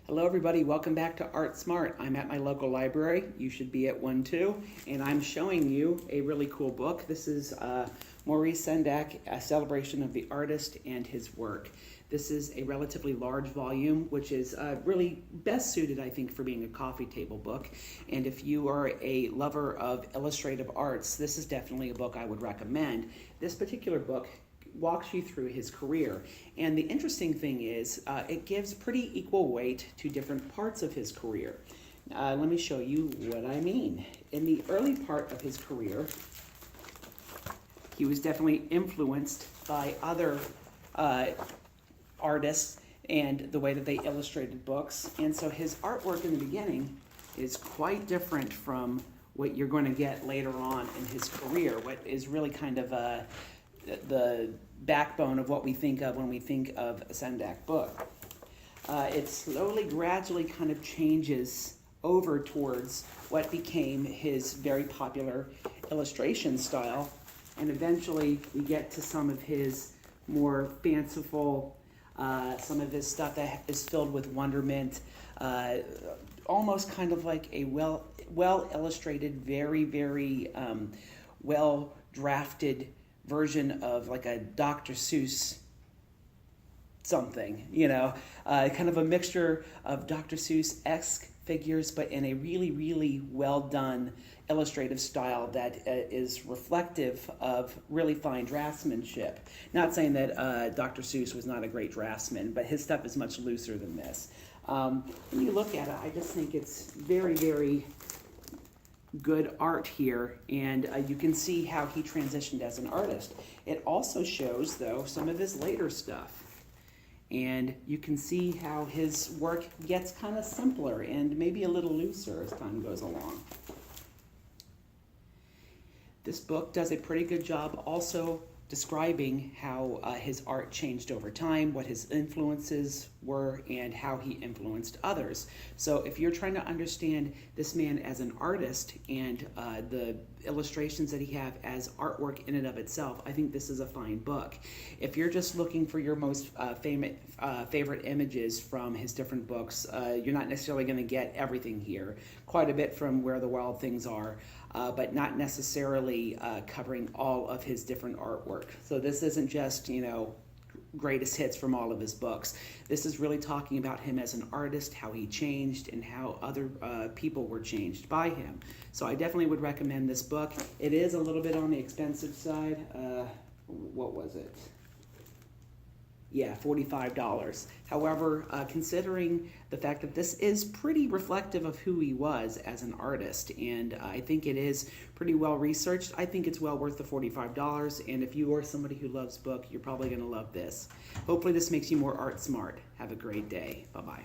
Hello everybody, welcome back to Art Smart. I'm at my local library, you should be at one too, and I'm showing you a really cool book. This is Maurice Sendak, A Celebration of the Artist and His Work. This is a relatively large volume, which is really best suited, I think, for being a coffee table book. And if you are a lover of illustrative arts, this is definitely a book I would recommend. This particular book walks you through his career. And the interesting thing is it gives pretty equal weight to different parts of his career. Let me show you what I mean. In the early part of his career, he was definitely influenced by other artists and the way that they illustrated books. And so his artwork in the beginning is quite different from what you're going to get later on in his career, what is really kind of the backbone of what we think of when we think of a Sendak book. It slowly, gradually kind of changes over towards what became his very popular illustration style, and eventually we get to some of his more fanciful, some of his stuff that is filled with wonderment, almost kind of like a well illustrated, very well drafted version of like a Dr. Seuss something, you know, kind of a mixture of Dr. Seuss-esque figures, but in a really well done illustrative style that is reflective of really fine draftsmanship. Not saying that Dr. Seuss was not a great draftsman, but his stuff is much looser than this. When you look at it, I just think it's very good art here, and you can see how he transitioned as an artist. It also shows, though, some of his later stuff, and you can see how his work gets kind of simpler and maybe a little looser as time goes along. This book does a pretty good job also describing how his art changed over time, what his influences were, and how he influenced others. So if you're trying to understand this man as an artist and the illustrations that he have as artwork in and of itself, I think this is a fine book. If you're just looking for your most favorite images from his different books, you're not necessarily going to get everything here. Quite a bit from Where the Wild Things Are, but not necessarily covering all of his different artwork. So this isn't just, you know, greatest hits from all of his books. This is really talking about him as an artist, how he changed, and how other people were changed by him. So I definitely would recommend this book. It is a little bit on the expensive side. What was it? Yeah, $45. However, considering the fact that this is pretty reflective of who he was as an artist, and I think it is pretty well researched, I think it's well worth the $45, and if you are somebody who loves book, you're probably going to love this. Hopefully this makes you more art smart. Have a great day. Bye-bye.